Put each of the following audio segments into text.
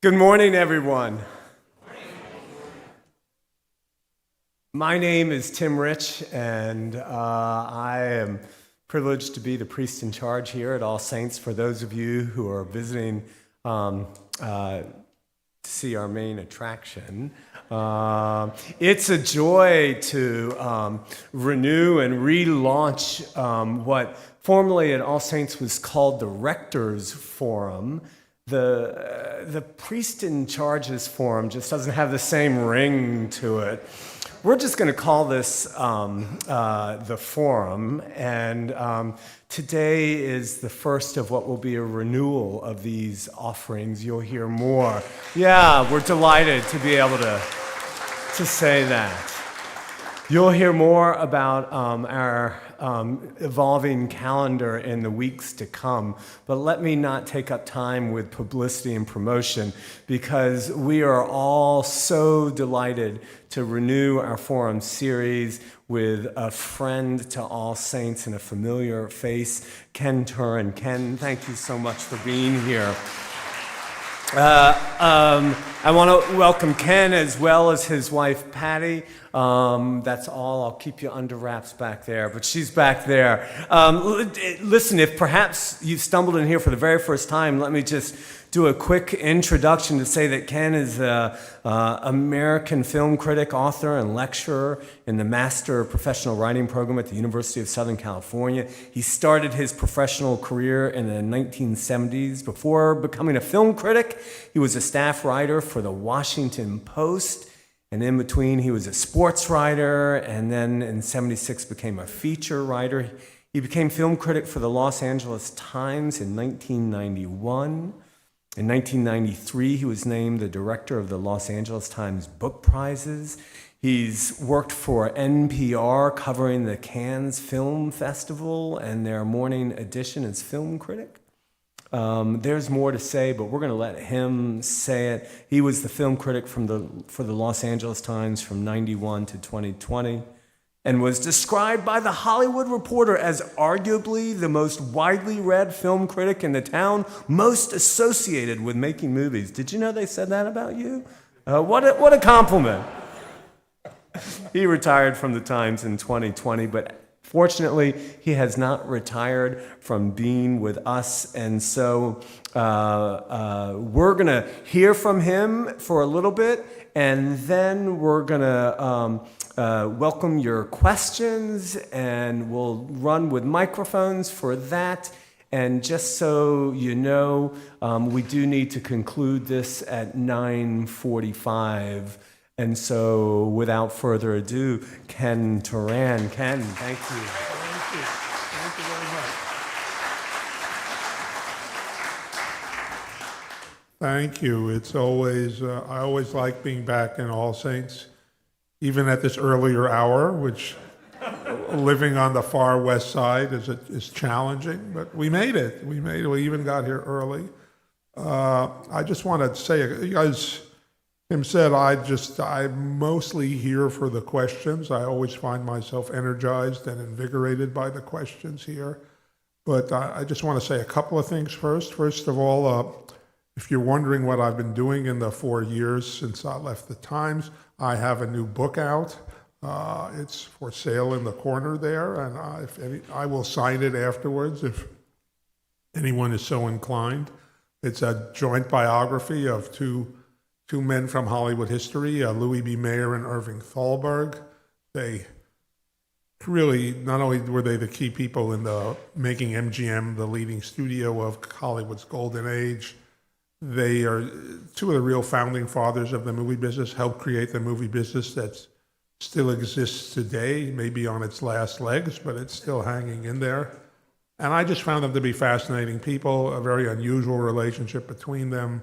Good morning, everyone. My name is Tim Rich, and I am privileged to be the priest in charge here at All Saints. For those of you who are visiting to see our main attraction, it's a joy to renew and relaunch what formerly at All Saints was called the Rector's Forum. The priest in charge's forum just doesn't have the same ring to it. We're just going to call this the forum, and today is the first of what will be a renewal of these offerings. You'll hear more. Yeah, we're delighted to be able to say that. You'll hear more about our evolving calendar in the weeks to come, but let me not take up time with publicity and promotion, because we are all so delighted to renew our forum series with a friend to All Saints and a familiar face, Ken Turan. Ken, thank you so much for being here. I want to welcome Ken as well as his wife, Patty. That's all. I'll keep you under wraps back there, but she's back there. Listen, if perhaps you've stumbled in here for the very first time, let me just do a quick introduction to say that Ken is an American film critic, author, and lecturer in the Master of Professional Writing program at the University of Southern California. He started his professional career in the 1970s. Before becoming a film critic, he was a staff writer for the Washington Post. And in between, he was a sports writer, and then in '76 became a feature writer. He became film critic for the Los Angeles Times in 1991. In 1993, he was named the director of the Los Angeles Times Book Prizes. He's worked for NPR covering the Cannes Film Festival and their morning edition as film critic. There's more to say, but we're going to let him say it. He was the film critic for the Los Angeles Times from 91 to 2020 and was described by The Hollywood Reporter as arguably the most widely read film critic in the town, most associated with making movies. Did you know they said that about you? What a compliment. He retired from the Times in 2020, but fortunately, he has not retired from being with us, and so we're going to hear from him for a little bit, and then we're going to welcome your questions, and we'll run with microphones for that. And just so you know, we do need to conclude this at 9:45. And so, without further ado, Ken Turan. Ken, thank you. Thank you. Thank you very much. Thank you. It's always, I always like being back in All Saints, even at this earlier hour, which living on the far west side is challenging, but we made it. We even got here early. I just want to say, you guys, Tim said, I'm mostly here for the questions. I always find myself energized and invigorated by the questions here. But I just want to say a couple of things first. First of all, if you're wondering what I've been doing in the 4 years since I left the Times, I have a new book out. It's for sale in the corner there, and I will sign it afterwards if anyone is so inclined. It's a joint biography of two men from Hollywood history, Louis B. Mayer and Irving Thalberg. They really, not only were they the key people in the making MGM the leading studio of Hollywood's golden age, they are two of the real founding fathers of the movie business, helped create the movie business that still exists today, maybe on its last legs, but it's still hanging in there. And I just found them to be fascinating people, a very unusual relationship between them.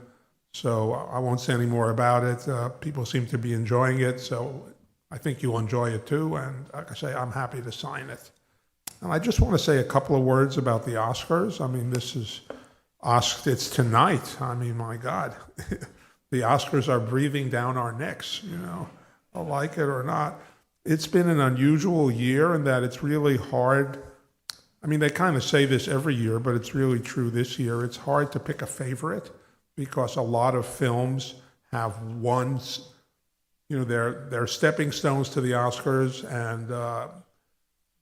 So I won't say any more about it. People seem to be enjoying it, so I think you'll enjoy it too. And like I say, I'm happy to sign it. And I just want to say a couple of words about the Oscars. I mean, it's tonight. I mean, my God, the Oscars are breathing down our necks, like it or not. It's been an unusual year in that it's really hard. I mean, they kind of say this every year, but it's really true this year. It's hard to pick a favorite. because a lot of films have won, they're stepping stones to the Oscars, and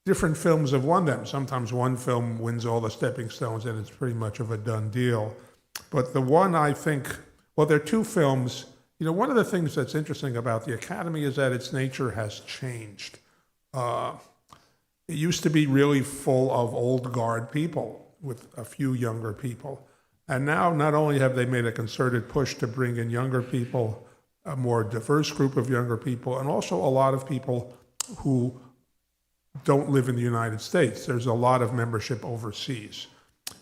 different films have won them. Sometimes one film wins all the stepping stones and it's pretty much of a done deal. But the one I think, well, there are two films. One of the things that's interesting about the Academy is that its nature has changed. It used to be really full of old guard people with a few younger people. And now not only have they made a concerted push to bring in younger people, a more diverse group of younger people, and also a lot of people who don't live in the United States. There's a lot of membership overseas.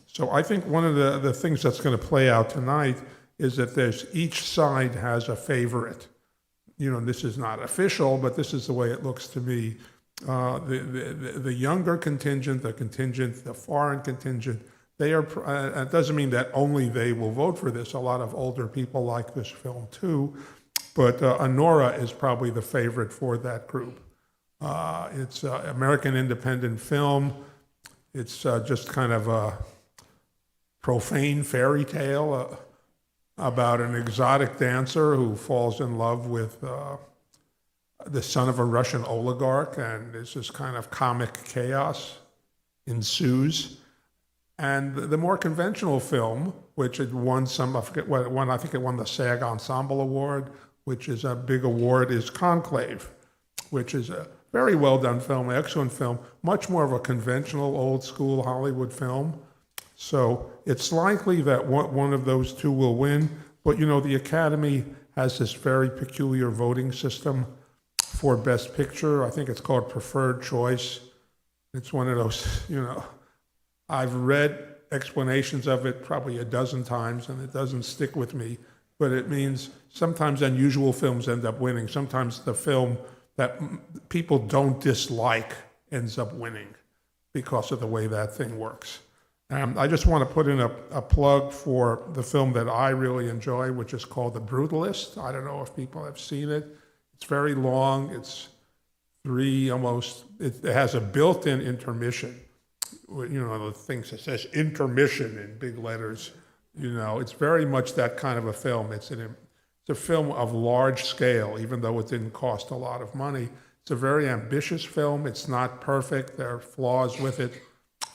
So I think one of the things that's going to play out tonight is that each side has a favorite. This is not official, but this is the way it looks to me. The younger contingent, the foreign contingent, they are. It doesn't mean that only they will vote for this. A lot of older people like this film too, but Anora is probably the favorite for that group. It's an American independent film. It's just kind of a profane fairy tale about an exotic dancer who falls in love with the son of a Russian oligarch, and there's this kind of comic chaos ensues. And the more conventional film, which had won some, I forget what it won, I think it won the SAG Ensemble Award, which is a big award, is Conclave, which is a very well done film, excellent film, much more of a conventional old school Hollywood film. So it's likely that one of those two will win, but the Academy has this very peculiar voting system for Best Picture. I think it's called Preferred Choice. It's one of those, I've read explanations of it probably a dozen times and it doesn't stick with me, but it means sometimes unusual films end up winning. Sometimes the film that people don't dislike ends up winning because of the way that thing works. I just want to put in a plug for the film that I really enjoy, which is called The Brutalist. I don't know if people have seen it. It's very long. It's it has a built-in intermission. The thing that says intermission in big letters. It's very much that kind of a film. It's a film of large scale, even though it didn't cost a lot of money. It's a very ambitious film. It's not perfect. There are flaws with it.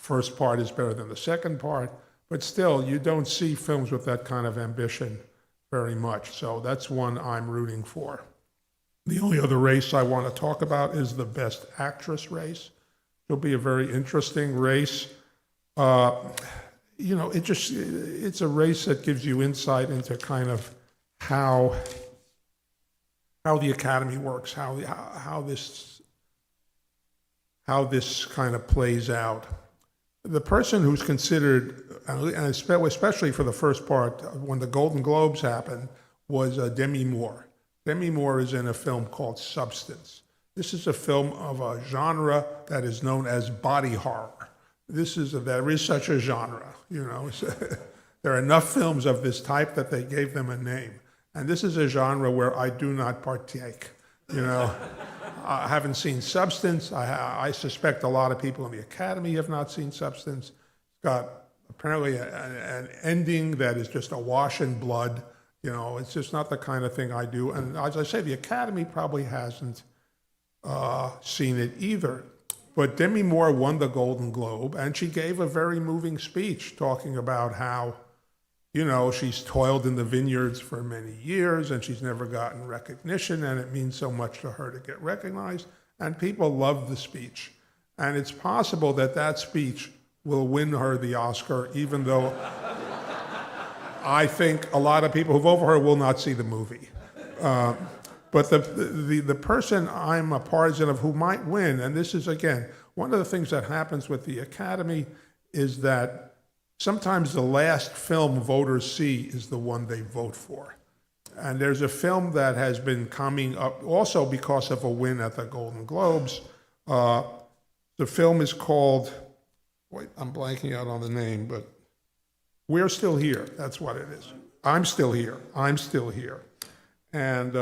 First part is better than the second part, but still, you don't see films with that kind of ambition very much. So that's one I'm rooting for. The only other race I want to talk about is the Best Actress race. It'll be a very interesting race. It's a race that gives you insight into kind of how the Academy works, how this kind of plays out. The person who's considered, and especially for the first part, when the Golden Globes happened, was Demi Moore. Demi Moore is in a film called Substance. This is a film of a genre that is known as body horror. There is such a genre, There are enough films of this type that they gave them a name. And this is a genre where I do not partake, I haven't seen Substance. I suspect a lot of people in the Academy have not seen Substance. It's got apparently an ending that is just awash in blood. It's just not the kind of thing I do. And as I say, the Academy probably hasn't seen it either. But Demi Moore won the Golden Globe, and she gave a very moving speech talking about how, she's toiled in the vineyards for many years and she's never gotten recognition, and it means so much to her to get recognized. And people loved the speech. And it's possible that speech will win her the Oscar, even though I think a lot of people who vote for her will not see the movie. But the person I'm a partisan of who might win, and this is, again, one of the things that happens with the Academy is that sometimes the last film voters see is the one they vote for. And there's a film that has been coming up also because of a win at the Golden Globes. The film is called, I'm blanking out on the name, but We're Still Here. That's what it is. I'm Still Here. And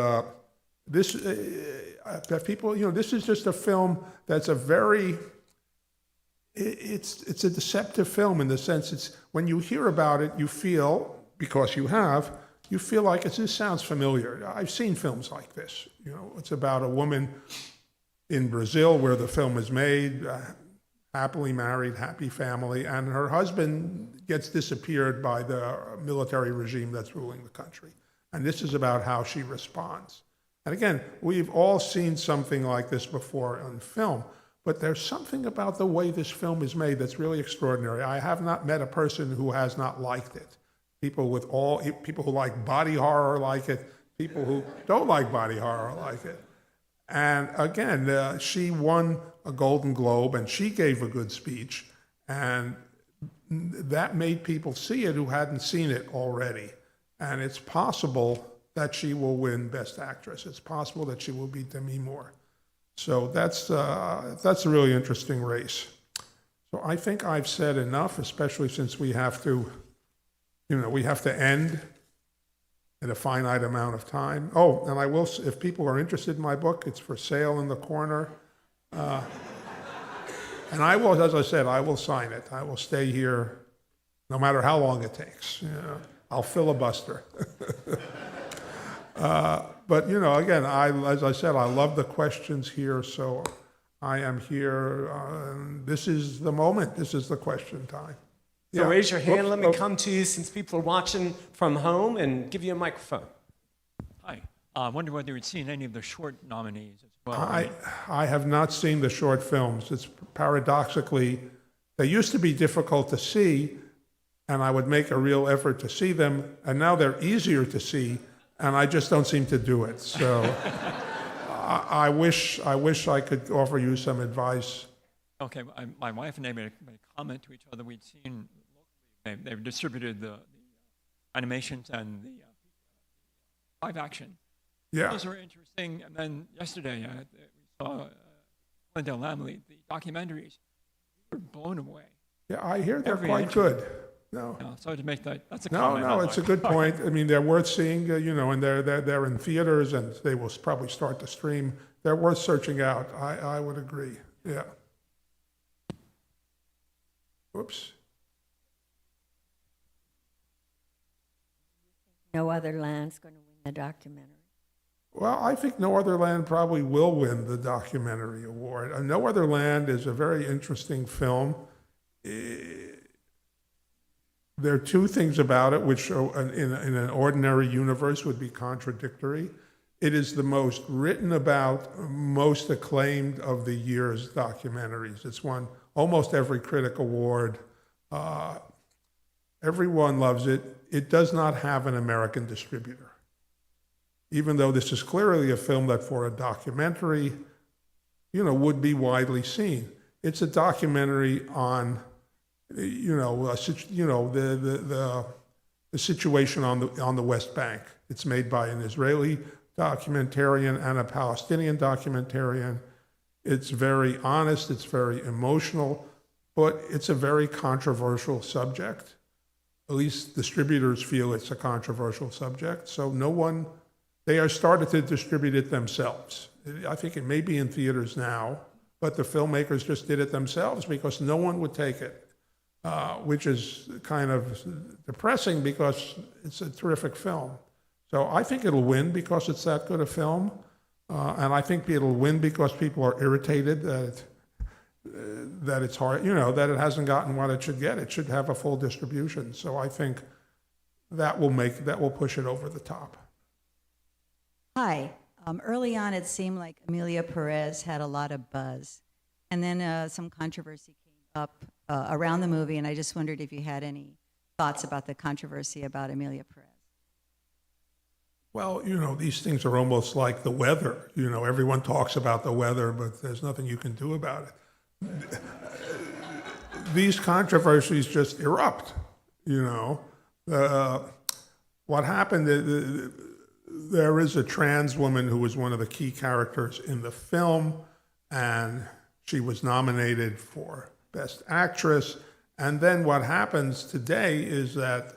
this is just a film that's it's a deceptive film in the sense when you hear about it, you feel, because you have, you feel like this sounds familiar. I've seen films like this. You know, it's about a woman in Brazil where the film is made, happily married, happy family, and her husband gets disappeared by the military regime that's ruling the country. And this is about how she responds. And again, we've all seen something like this before on film, but there's something about the way this film is made that's really extraordinary. I have not met a person who has not liked it. People who like body horror like it, people who don't like body horror like it. And again, she won a Golden Globe and she gave a good speech, and that made people see it who hadn't seen it already. And it's possible that she will win Best Actress. It's possible that she will beat Demi Moore. So that's a really interesting race. So I think I've said enough, especially since we have to end in a finite amount of time. Oh, and I will, if people are interested in my book, it's for sale in the corner. And I will, as I said, I will sign it. I will stay here no matter how long it takes. You know, I'll filibuster. But, you know, again, as I said, I love the questions here, so I am here. This is the moment. This is the question time. So Yeah. raise your hand. Oops, Let me oh. come to you since people are watching from home and give you a microphone. Hi. I wonder whether you'd seen any of the short nominees as well. I have not seen the short films. It's paradoxically, they used to be difficult to see, and I would make a real effort to see them, and now they're easier to see, and I just don't seem to do it. So I wish I could offer you some advice. Okay, my wife and I made a comment to each other. We'd seen locally, they've distributed the animations and the live action. Yeah. Those are interesting. And then yesterday, we saw Glendale Lamley, the documentaries. We were blown away. Yeah, I hear they're Every quite entry. good. No. So to make that's a No, comment. no, on it's a my good part. point. I mean, they're worth seeing, you know, and they're in theaters, and they will probably start to stream. They're worth searching out. I would agree. Yeah. Whoops. No Other Land's going to win the documentary. Well, I think No Other Land probably will win the documentary award. No Other Land is a very interesting film. There are two things about it which in an ordinary universe would be contradictory. It is the most written about, most acclaimed of the year's documentaries. It's won almost every critic award. Everyone loves it. It does not have an American distributor. Even though this is clearly a film that for a documentary, you know, would be widely seen. It's a documentary on, you know, the situation on the West Bank. It's made by an Israeli documentarian and a Palestinian documentarian. It's very honest, it's very emotional, but it's a very controversial subject. At least distributors feel it's a controversial subject, so they are started to distribute it themselves. I think it may be in theaters now, but the filmmakers just did it themselves because no one would take it, which is kind of depressing because it's a terrific film. So I think it'll win because it's that good a film, and I think it'll win because people are irritated that it's hard, you know, that it hasn't gotten what it should get. It should have a full distribution. So I think that will push it over the top. Hi. Early on, it seemed like Amelia Perez had a lot of buzz. And then some controversy came up around the movie, and I just wondered if you had any thoughts about the controversy about Amelia Perez. Well, you know, these things are almost like the weather. You know, everyone talks about the weather, but there's nothing you can do about it. These controversies just erupt, you know. What happened, there is a trans woman who was one of the key characters in the film, and she was nominated for Best Actress. And then what happens today is that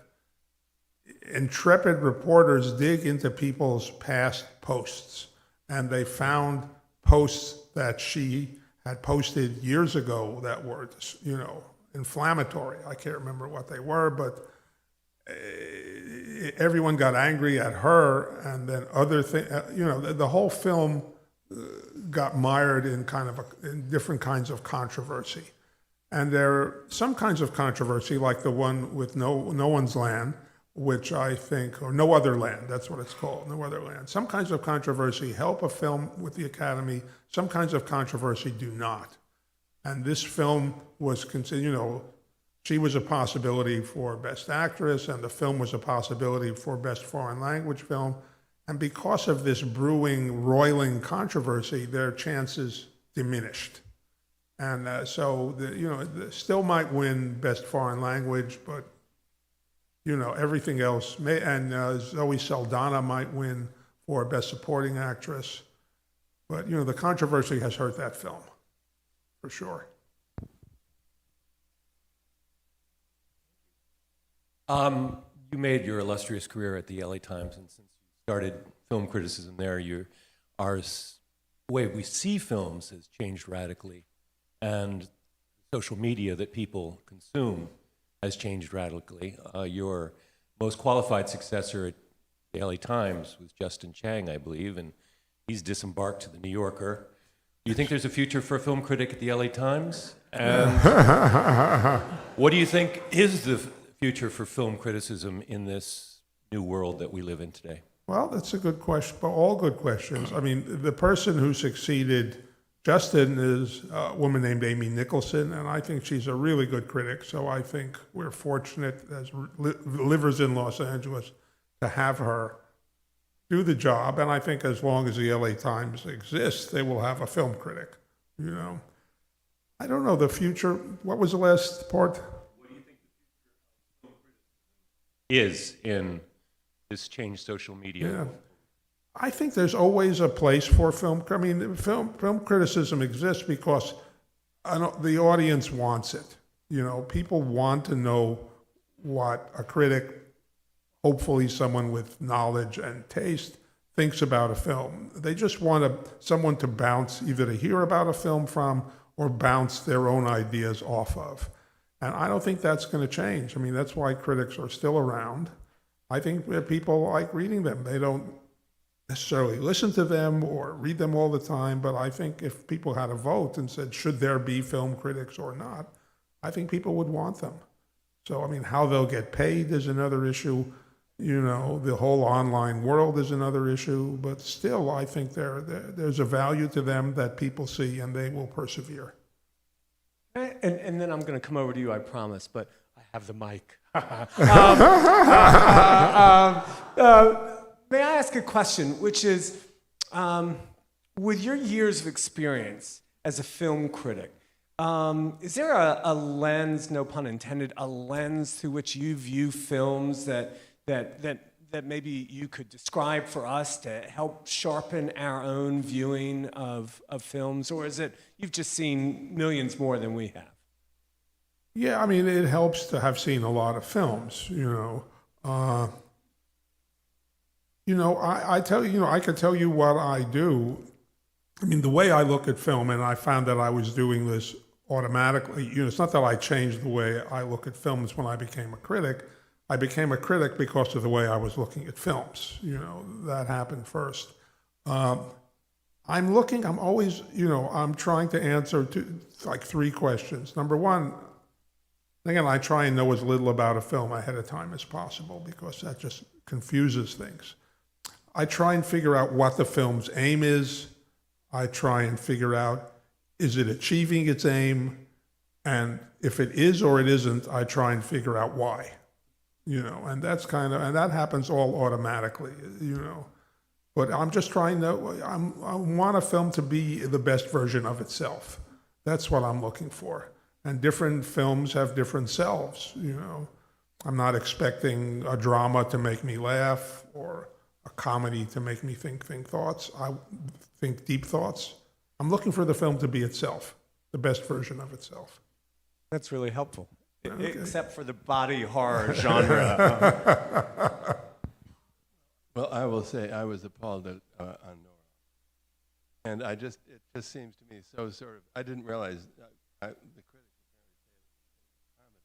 intrepid reporters dig into people's past posts, and they found posts that she had posted years ago that were, you know, inflammatory. I can't remember what they were, but everyone got angry at her, and then other things. The whole film got mired in in different kinds of controversy. And there are some kinds of controversy, like the one with No One's Land, which I think, or No Other Land, that's what it's called, No Other Land. Some kinds of controversy help a film with the Academy. Some kinds of controversy do not. And this film was considered, she was a possibility for Best Actress, and the film was a possibility for Best Foreign Language Film. And because of this brewing, roiling controversy, their chances diminished. And so, still might win Best Foreign Language, but, everything else may, and Zoe Saldana might win for Best Supporting Actress. But, the controversy has hurt that film, for sure. You made your illustrious career at the LA Times, and since you started film criticism there, our way we see films has changed radically, and social media that people consume has changed radically. Your most qualified successor at the LA Times was Justin Chang, I believe, and he's disembarked to the New Yorker. Do you think there's a future for a film critic at the LA Times? And what do you think is the future for film criticism in this new world that we live in today? Well, that's a good question, but all good questions. I mean, the person who succeeded Justin is a woman named Amy Nicholson, and I think she's a really good critic. So I think we're fortunate as livers in Los Angeles to have her do the job. And I think as long as the LA Times exists, they will have a film critic. I don't know the future. What was the last part? What do you think the future of film criticism is in this changed social media? Yeah. I think there's always a place for film. I mean, film criticism exists because the audience wants it. People want to know what a critic, hopefully someone with knowledge and taste, thinks about a film. They just want someone to bounce, either to hear about a film from or bounce their own ideas off of. And I don't think that's going to change. I mean, that's why critics are still around. I think that people like reading them. They don't necessarily listen to them or read them all the time, but I think if people had a vote and said, should there be film critics or not, I think people would want them. So, I mean, how they'll get paid is another issue. The whole online world is another issue, but still, I think there's a value to them that people see, and they will persevere. And then I'm going to come over to you, I promise, but I have the mic. May I ask a question, which is, with your years of experience as a film critic, is there a lens, no pun intended, a lens through which you view films that maybe you could describe for us to help sharpen our own viewing of films? Or is it you've just seen millions more than we have? Yeah, I mean, it helps to have seen a lot of films, I tell you, I could tell you what I do. I mean, the way I look at film, and I found that I was doing this automatically. It's not that I changed the way I look at films when I became a critic. I became a critic because of the way I was looking at films. That happened first. I'm always, I'm trying to answer three questions. Number one, again, I try and know as little about a film ahead of time as possible because that just confuses things. I try and figure out what the film's aim is. I try and figure out, is it achieving its aim? And if it is or it isn't, I try and figure out why. And that's and that happens all automatically, But I'm just trying to, I want a film to be the best version of itself. That's what I'm looking for. And different films have different selves, I'm not expecting a drama to make me laugh or a comedy to make me think thoughts. I think deep thoughts. I'm looking for the film to be itself, the best version of itself. That's really helpful. Okay. Except for the body horror genre. Well, I will say I was appalled on Nora, and it just seems to me so sort of. I didn't realize the critics apparently say it was a comedy.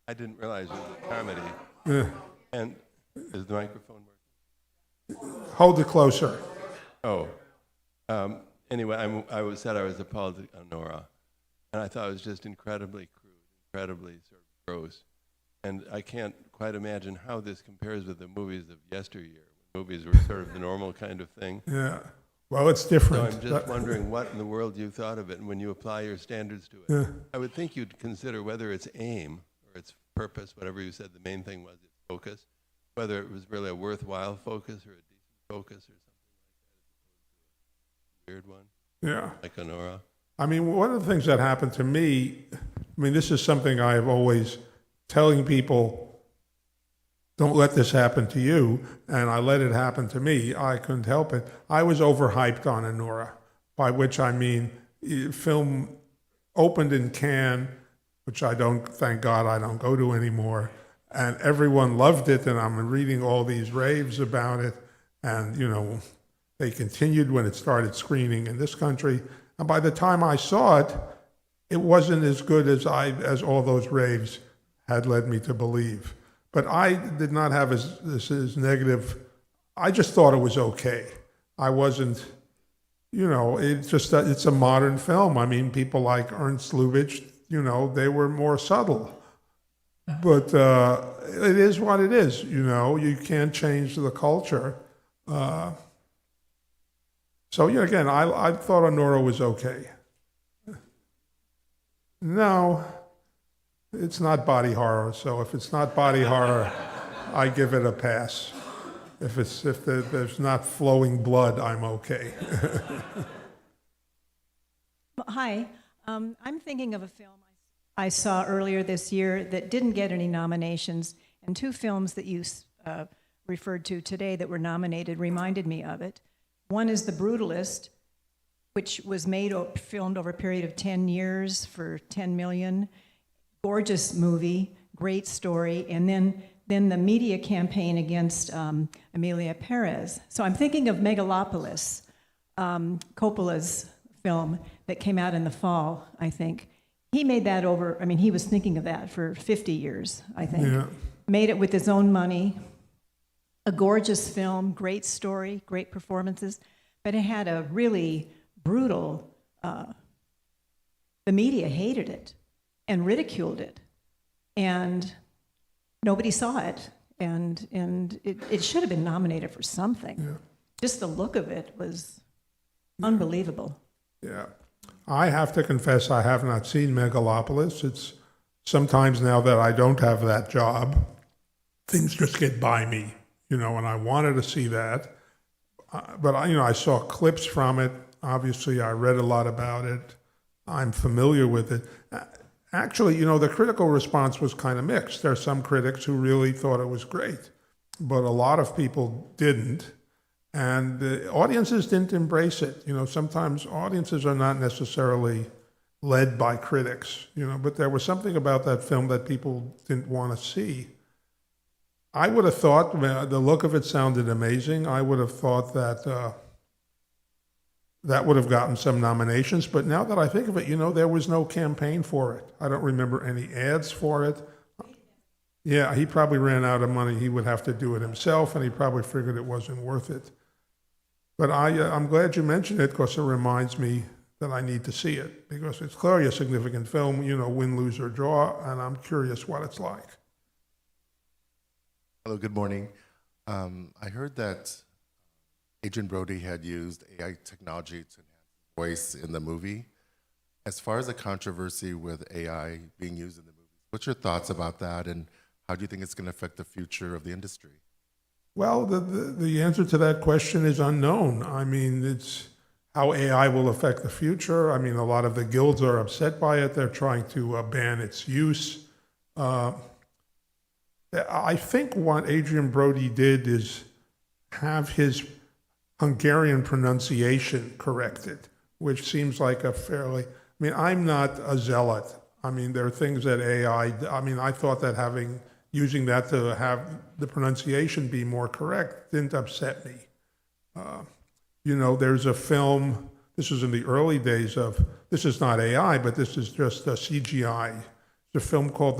I didn't realize it was a comedy. Yeah. And is the microphone working? Hold it closer. Oh. Anyway, I said I was appalled at Nora, and I thought it was just incredibly crude, incredibly sort of gross. And I can't quite imagine how this compares with the movies of yesteryear, when movies were sort of the normal kind of thing. Yeah. Well, it's So different. I'm just wondering what in the world you thought of it, and when you apply your standards to it. Yeah. I would think you'd consider whether its aim or its purpose, whatever you said the main thing was, its focus, whether it was really a worthwhile focus or a decent focus or something like that, as opposed to a weird one, Yeah. like Honora. I mean, one of the things that happened to me, I mean, this is something I've always telling people, don't let this happen to you, and I let it happen to me. I couldn't help it. I was overhyped on Honora, by which I mean, film opened in Cannes, which I don't, thank God I don't go to anymore, and everyone loved it, and I'm reading all these raves about it, and, you know, they continued when it started screening in this country, and by the time I saw it, it wasn't as good as all those raves had led me to believe. But I did not have as negative. I just thought it was okay. I wasn't, you know, it's a modern film. I mean, people like Ernst Lubitsch, you know, they were more subtle. But it is what it is, you know. You can't change the culture. So, yeah, again, I thought Honora was okay. No. It's not body horror, so if it's not body horror, I give it a pass. If there's not flowing blood, I'm okay. Hi, I'm thinking of a film I saw earlier this year that didn't get any nominations, and two films that you referred to today that were nominated reminded me of it. One is The Brutalist, which was filmed over a period of 10 years for $10 million. Gorgeous movie, great story, and then the media campaign against Amelia Perez. So I'm thinking of Megalopolis, Coppola's film that came out in the fall, I think. He made that he was thinking of that for 50 years, I think. Yeah. Made it with his own money. A gorgeous film, great story, great performances, but it had a really brutal, the media hated it and ridiculed it, and nobody saw it, and it should have been nominated for something. Yeah. Just the look of it was unbelievable. Yeah. I have to confess I have not seen Megalopolis. It's sometimes now that I don't have that job, things just get by me, you know, and I wanted to see that. But I saw clips from it. Obviously, I read a lot about it. I'm familiar with it. Actually, you know, the critical response was kind of mixed. There are some critics who really thought it was great, but a lot of people didn't. And the audiences didn't embrace it. You know, sometimes audiences are not necessarily led by critics, you know, but there was something about that film that people didn't want to see. I would have thought, the look of it sounded amazing. I would have thought that that would have gotten some nominations, but now that I think of it, you know, there was no campaign for it. I don't remember any ads for it. Yeah, he probably ran out of money. He would have to do it himself, and he probably figured it wasn't worth it. But I'm glad you mentioned it, because it reminds me that I need to see it, because it's clearly a significant film, you know, win, lose, or draw, and I'm curious what it's like. Hello, good morning. I heard that Adrian Brody had used AI technology to enhance voice in the movie. As far as the controversy with AI being used in the movie, what's your thoughts about that, and how do you think it's going to affect the future of the industry? Well, the answer to that question is unknown. I mean, it's how AI will affect the future. I mean, a lot of the guilds are upset by it. They're trying to ban its use. I think what Adrian Brody did is have his Hungarian pronunciation corrected, which seems like a fairly, I mean, I'm not a zealot. I mean, there are things that I thought that using that to have the pronunciation be more correct didn't upset me. You know, there's a film, this was in the early days of, this is not AI, but this is just a CGI. It's a film called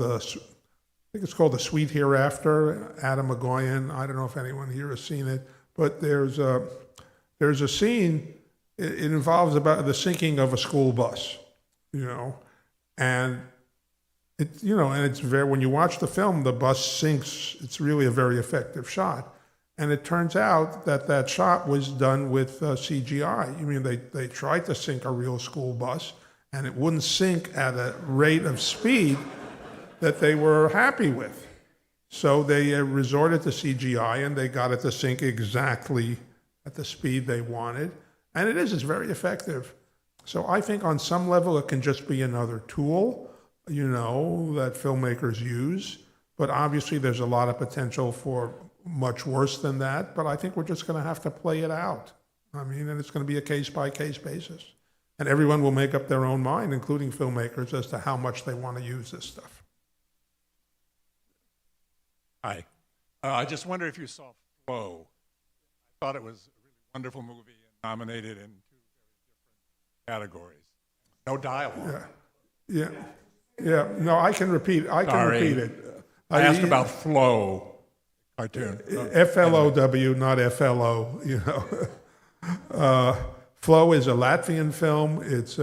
think it's called The Sweet Hereafter, Adam McGoyan. I don't know if anyone here has seen it, but there's a scene, it involves about the sinking of a school bus, and it's very, when you watch the film, the bus sinks. It's really a very effective shot. And it turns out that shot was done with CGI. I mean, they tried to sink a real school bus, and it wouldn't sink at a rate of speed that they were happy with. So they resorted to CGI, and they got it to sink exactly at the speed they wanted. And it's very effective. So I think on some level it can just be another tool, that filmmakers use. But obviously there's a lot of potential for much worse than that. But I think we're just going to have to play it out. And it's going to be a case-by-case basis. And everyone will make up their own mind, including filmmakers, as to how much they want to use this stuff. Hi. I just wonder if you saw Flow. I thought it was a really wonderful movie and nominated in 2 very different categories. No dialogue. Yeah. No, I can repeat. Repeat it. I asked about Flow cartoon. FLOW, not FLO. Flow is a Latvian film. It's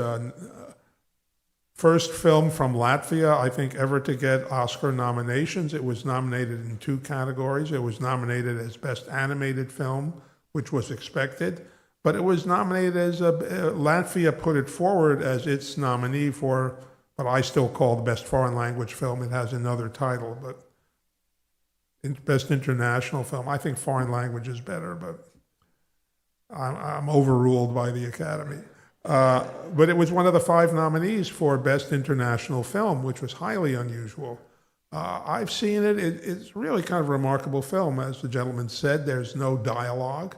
first film from Latvia, I think, ever to get Oscar nominations. It was nominated in 2 categories. It was nominated as Best Animated Film, which was expected, but it was nominated as Latvia put it forward as its nominee for what I still call the Best Foreign Language Film. It has another title, but Best International Film. I think Foreign Language is better, but I'm overruled by the Academy. But it was one of the 5 nominees for Best International Film, which was highly unusual. I've seen it. It's really kind of a remarkable film. As the gentleman said, there's no dialogue.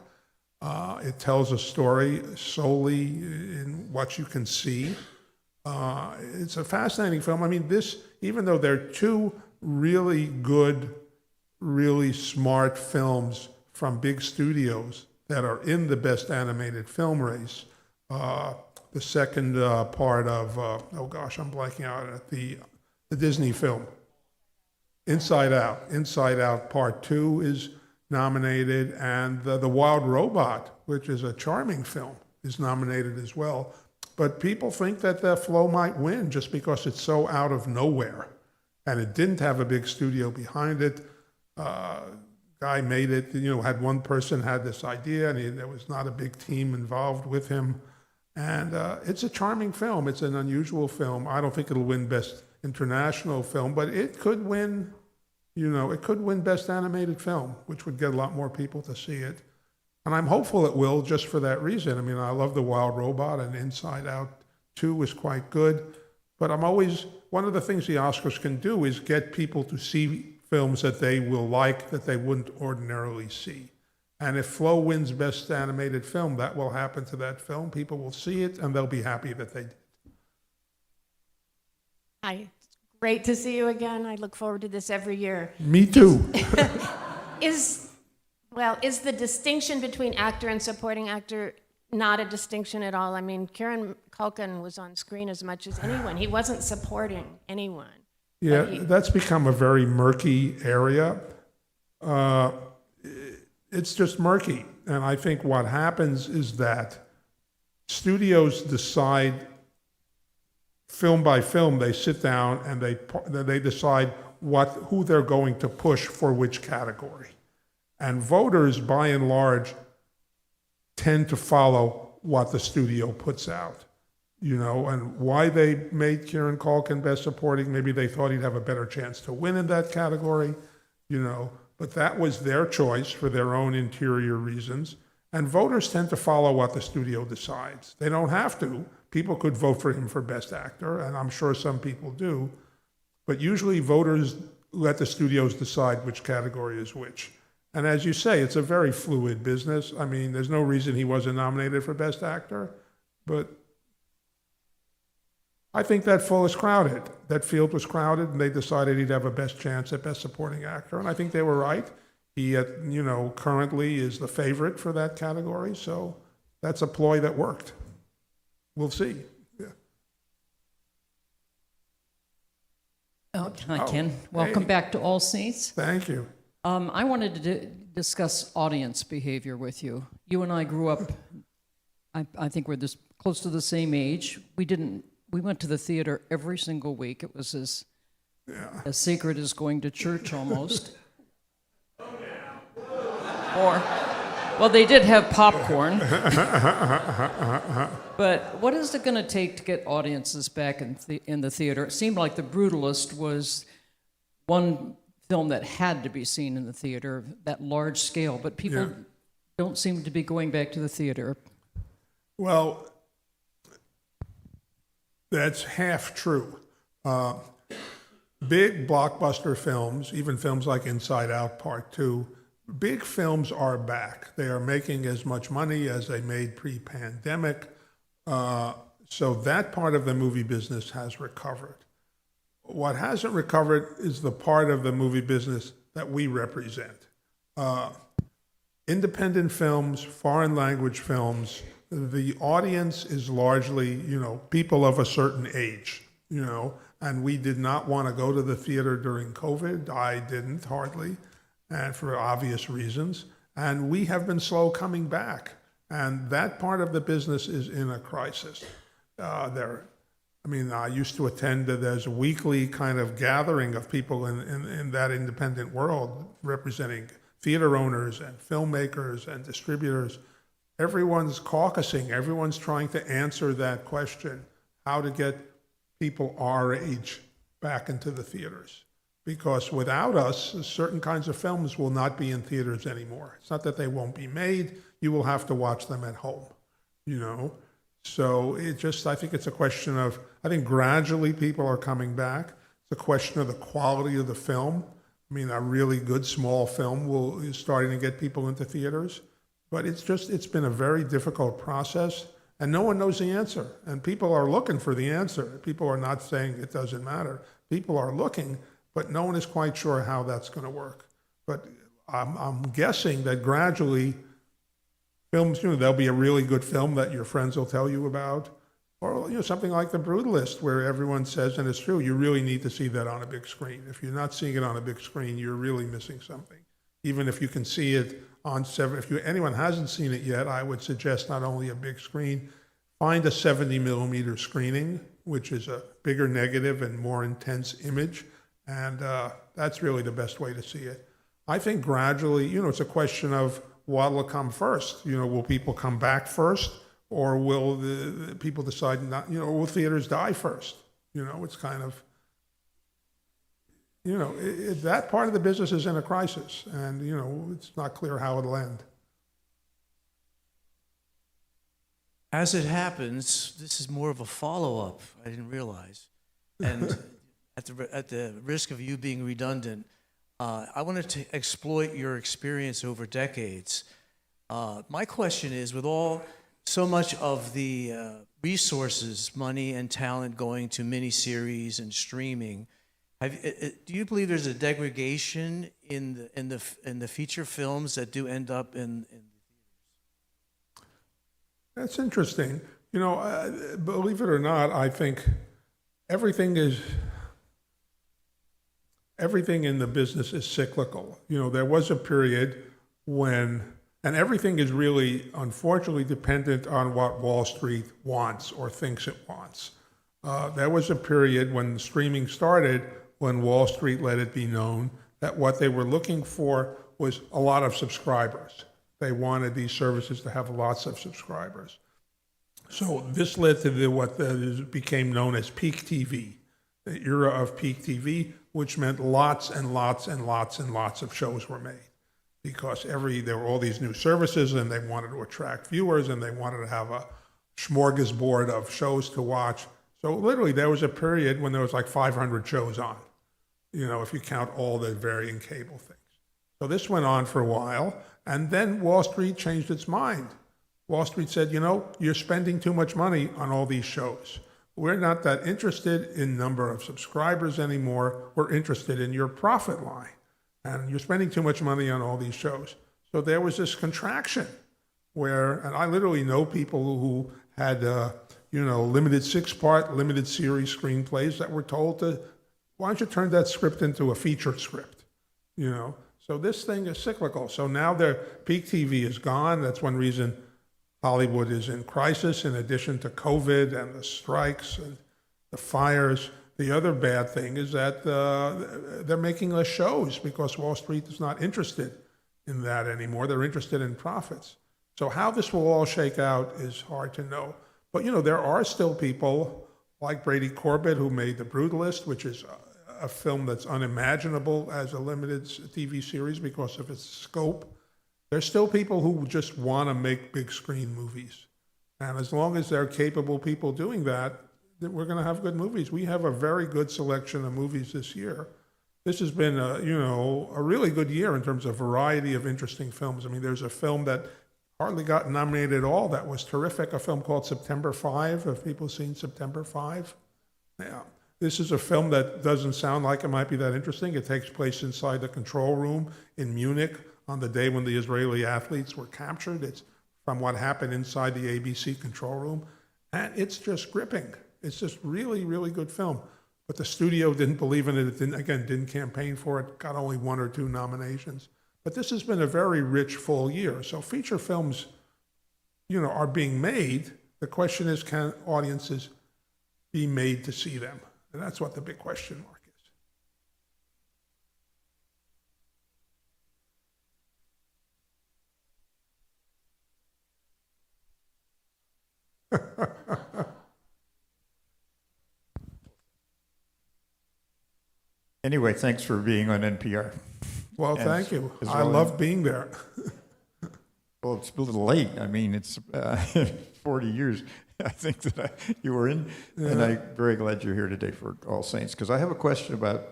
It tells a story solely in what you can see. It's a fascinating film. Even though there are 2 really good, really smart films from big studios that are in the Best Animated Film race, the second part of, I'm blanking out at the Disney film, Inside Out. Inside Out Part 2 is nominated, and The Wild Robot, which is a charming film, is nominated as well. But people think that the Flow might win just because it's so out of nowhere, and it didn't have a big studio behind it. Guy made it, had one person had this idea, and there was not a big team involved with him. And it's a charming film. It's an unusual film. I don't think it'll win Best International Film, but it could win, it could win Best Animated Film, which would get a lot more people to see it. And I'm hopeful it will, just for that reason. I love The Wild Robot, and Inside Out 2 was quite good. But one of the things the Oscars can do is get people to see films that they will like that they wouldn't ordinarily see. And if Flow wins Best Animated Film, that will happen to that film. People will see it, and they'll be happy that they did. Hi, it's great to see you again. I look forward to this every year. Me too. Is the distinction between actor and supporting actor not a distinction at all? Kieran Culkin was on screen as much as anyone. He wasn't supporting anyone. Yeah, that's become a very murky area. It's just murky. And I think what happens is that studios decide film by film. They sit down and they decide who they're going to push for which category. And voters, by and large, tend to follow what the studio puts out. And why they made Kieran Culkin Best Supporting, maybe they thought he'd have a better chance to win in that category, but that was their choice for their own interior reasons. And voters tend to follow what the studio decides. They don't have to. People could vote for him for Best Actor, and I'm sure some people do. But usually voters let the studios decide which category is which. And as you say, it's a very fluid business. There's no reason he wasn't nominated for Best Actor, but I think that field was crowded, and they decided he'd have a best chance at Best Supporting Actor, and I think they were right. He, currently is the favorite for that category, so that's a ploy that worked. We'll see. Yeah. Hi, Ken. Welcome back to All Saints. Thank you. I wanted to discuss audience behavior with you. You and I grew up, I think we're this close to the same age. We went to the theater every single week. It was as sacred as going to church almost. Or, well, they did have popcorn. But what is it going to take to get audiences back in the theater? It seemed like The Brutalist was one film that had to be seen in the theater, that large scale, but people don't seem to be going back to the theater. Well, that's half true. Big blockbuster films, even films like Inside Out Part 2, big films are back. They are making as much money as they made pre-pandemic. So that part of the movie business has recovered. What hasn't recovered is the part of the movie business that we represent. Independent films, foreign language films, the audience is largely, people of a certain age, and we did not want to go to the theater during COVID. I didn't, hardly, and for obvious reasons. And we have been slow coming back. And that part of the business is in a crisis. I used to attend, there's a weekly kind of gathering of people in that independent world representing theater owners and filmmakers and distributors. Everyone's caucusing, everyone's trying to answer that question, how to get people our age back into the theaters. Because without us, certain kinds of films will not be in theaters anymore. It's not that they won't be made, you will have to watch them at home, So I think it's a question of, I think gradually people are coming back. It's a question of the quality of the film. A really good small film is starting to get people into theaters. But it's been a very difficult process, and no one knows the answer. And people are looking for the answer. People are not saying it doesn't matter. People are looking, but no one is quite sure how that's going to work. But I'm guessing that gradually films, there'll be a really good film that your friends will tell you about, or something like The Brutalist, where everyone says, and it's true, you really need to see that on a big screen. If you're not seeing it on a big screen, you're really missing something. Even if you can see it on anyone hasn't seen it yet, I would suggest not only a big screen, find a 70 millimeter screening, which is a bigger negative and more intense image, and that's really the best way to see it. I think gradually, it's a question of what will come first. Will people come back first, or will the people decide not? Will theaters die first? It's kind of, that part of the business is in a crisis, and it's not clear how it'll end. As it happens, this is more of a follow-up. I didn't realize, and at the risk of you being redundant, I wanted to exploit your experience over decades. My question is, with so much of the resources, money and talent going to miniseries and streaming, do you believe there's a degradation in the feature films that do end up in That's interesting. Believe it or not, I think everything in the business is cyclical. There was a period when, and everything is really, unfortunately, dependent on what Wall Street wants or thinks it wants. There was a period when streaming started, when Wall Street let it be known that what they were looking for was a lot of subscribers. They wanted these services to have lots of subscribers. So this led to what became known as peak TV, the era of peak TV, which meant lots and lots and lots and lots of shows were made. Because there were all these new services, and they wanted to attract viewers, and they wanted to have a smorgasbord of shows to watch. So literally there was a period when there was like 500 shows on, if you count all the varying cable things. So this went on for a while, and then Wall Street changed its mind. Wall Street said, you're spending too much money on all these shows. We're not that interested in number of subscribers anymore. We're interested in your profit line. And you're spending too much money on all these shows. So there was this contraction and I literally know people who had, limited 6-part, limited series screenplays that were told to why don't you turn that script into a feature script? You know, so this thing is cyclical. So now their peak TV is gone. That's one reason Hollywood is in crisis, in addition to COVID and the strikes and the fires. The other bad thing is that they're making less shows because Wall Street is not interested in that anymore. They're interested in profits. So how this will all shake out is hard to know. But, you know, there are still people like Brady Corbett who made The Brutalist, which is a film that's unimaginable as a limited TV series because of its scope. There's still people who just want to make big screen movies. And as long as they're capable people doing that, then we're going to have good movies. We have a very good selection of movies this year. This has been a really good year in terms of variety of interesting films. I mean, there's a film that hardly got nominated at all that was terrific, a film called September 5. Have people seen September 5? Yeah. This is a film that doesn't sound like it might be that interesting. It takes place inside the control room in Munich on the day when the Israeli athletes were captured. It's from what happened inside the ABC control room. And it's just gripping. It's just really, really good film. But the studio didn't believe in it. It didn't campaign for it. Got only 1 or 2 nominations. But this has been a very rich, full year. So feature films, are being made. The question is, can audiences be made to see them? And that's what the big question mark is. Anyway, thanks for being on NPR. Well, And thank you. as I well love being there. Well, it's a little late. I mean, it's 40 years, I think, that you were in. And I'm very glad you're here today for All Saints, because I have a question about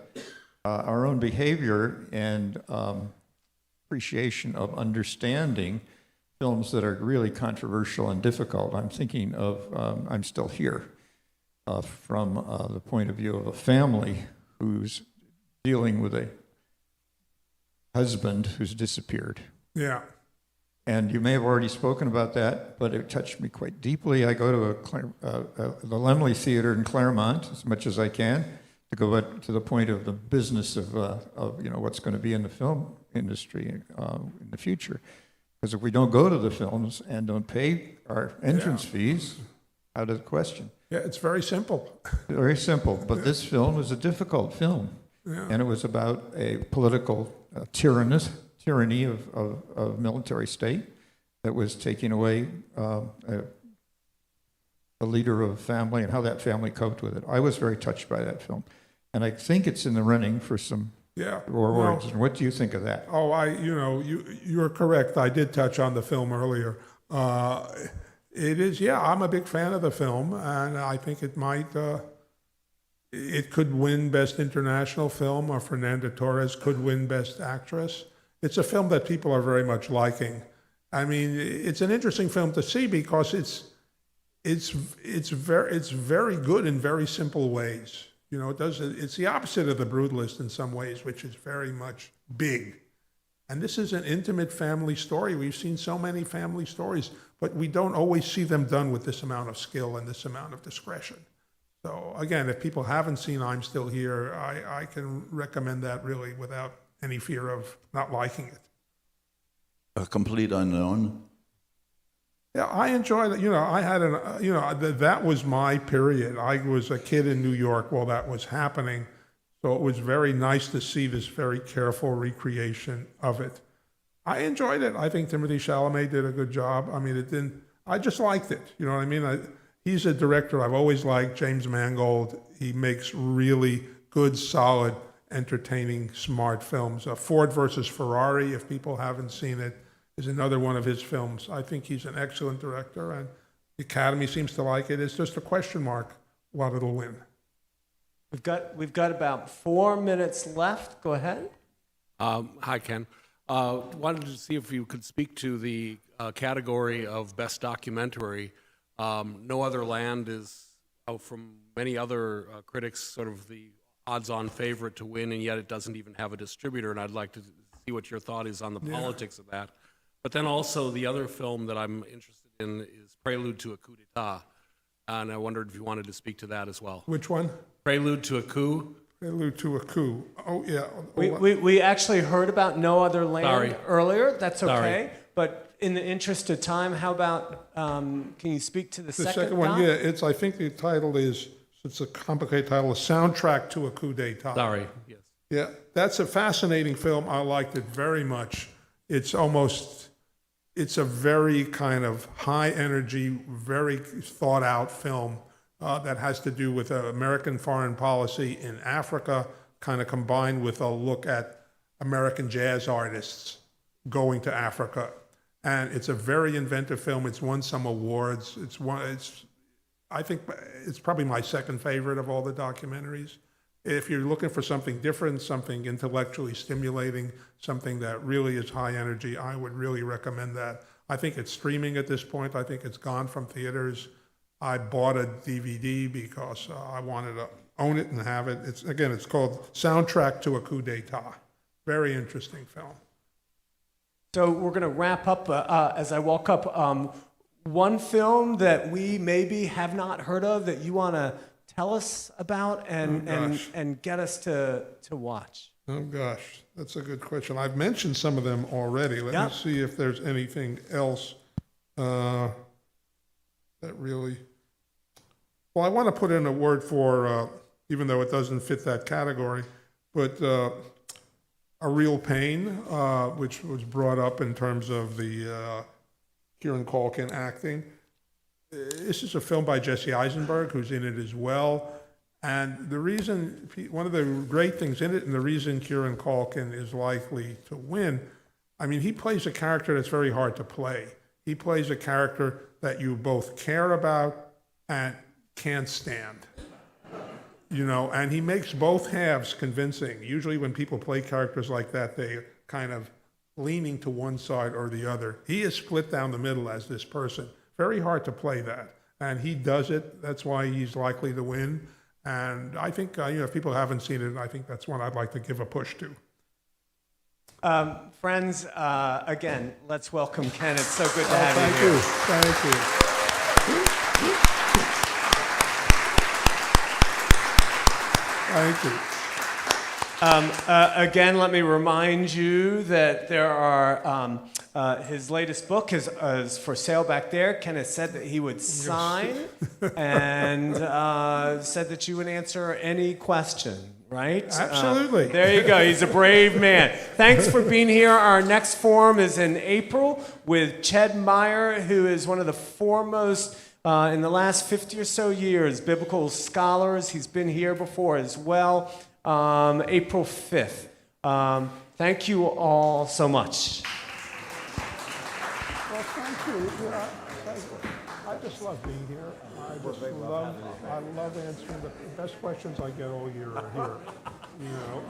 our own behavior and appreciation of understanding films that are really controversial and difficult. I'm thinking of I'm Still Here from the point of view of a family who's dealing with a husband who's disappeared. Yeah. And you may have already spoken about that, but it touched me quite deeply. I go to the Laemmle Theater in Claremont as much as I can to go to the point of the business of what's going to be in the film industry in the future. Because if we don't go to the films and don't pay our entrance fees, out of the question. Yeah, it's very simple. Very simple. But this film is a difficult film. Yeah. And it was about a political tyranny of military state that was taking away a leader of a family and how that family coped with it. I was very touched by that film. And I think it's in the running for some awards. And what do you think of that? Oh, you're correct. I did touch on the film earlier. It is, I'm a big fan of the film, and I think it might, it could win Best International Film, or Fernanda Torres could win Best Actress. It's a film that people are very much liking. I mean, it's an interesting film to see because it's very good in very simple ways. It's the opposite of The Brutalist in some ways, which is very much big. And this is an intimate family story. We've seen so many family stories, but we don't always see them done with this amount of skill and this amount of discretion. So again, if people haven't seen I'm Still Here, I can recommend that really without any fear of not liking it. A Complete Unknown. Yeah, I enjoyed it. I had that was my period. I was a kid in New York while that was happening. So it was very nice to see this very careful recreation of it. I enjoyed it. I think Timothée Chalamet did a good job. I mean, I just liked it. You know what I mean? He's a director I've always liked, James Mangold. He makes really good, solid, entertaining, smart films. Ford versus Ferrari, if people haven't seen it, is another one of his films. I think he's an excellent director, and the Academy seems to like it. It's just a question mark what it'll win. We've got about 4 minutes left. Go ahead. Hi, Ken. Wanted to see if you could speak to the category of Best Documentary. No Other Land is, from many other critics, sort of the odds-on favorite to win, and yet it doesn't even have a distributor, and I'd like to see what your thought is on the politics of that. But then also the other film that I'm interested in is Prelude to a Coup d'etat, and I wondered if you wanted to speak to that as well. Which one? Prelude to a Coup. Prelude to a Coup. Oh, yeah. We actually heard about No Other Land Sorry. earlier. That's okay. Sorry. But in the interest of time, how about, can you speak to the The second one, doc? yeah, I think the title is, it's a complicated title, A Soundtrack to a Coup d'etat. Sorry, yes. Yeah, that's a fascinating film. I liked it very much. It's a very kind of high energy, very thought out film that has to do with American foreign policy in Africa, kind of combined with a look at American jazz artists going to Africa. And it's a very inventive film. It's won some awards. I think it's probably my second favorite of all the documentaries. If you're looking for something different, something intellectually stimulating, something that really is high energy, I would really recommend that. I think it's streaming at this point. I think it's gone from theaters. I bought a DVD because I wanted to own it and have it. It's called Soundtrack to a Coup d'etat. Very interesting film. So we're going to wrap up as I walk up. One film that we maybe have not heard of that you want to tell us about and get us to watch. Oh gosh, that's a good question. I've mentioned some of them already. Let me see if there's anything else that really. Well, I want to put in a word for, even though it doesn't fit that category, but A Real Pain, which was brought up in terms of the Kieran Culkin acting. This is a film by Jesse Eisenberg, who's in it as well. And the reason, one of the great things in it, and the reason Kieran Culkin is likely to win, I mean, he plays a character that's very hard to play. He plays a character that you both care about and can't stand. You know, and he makes both halves convincing. Usually when people play characters like that, they're kind of leaning to one side or the other. He is split down the middle as this person. Very hard to play that. And he does it. That's why he's likely to win. And I think, if people haven't seen it, I think that's one I'd like to give a push to. Friends, again, let's welcome Ken. It's so good to have you here. Thank you. Thank you. Again, let me remind you that there are, his latest book is for sale back there. Kenneth said that he would sign and said that you would answer any question, right? Absolutely. There you go. He's a brave man. Thanks for being here. Our next forum is in April with Ched Meyer, who is one of the foremost in the last 50 or so years biblical scholars. He's been here before as well. April 5th. Thank you all so much. Well, thank you. I just love being here. I love answering the best questions I get all year are here. You know.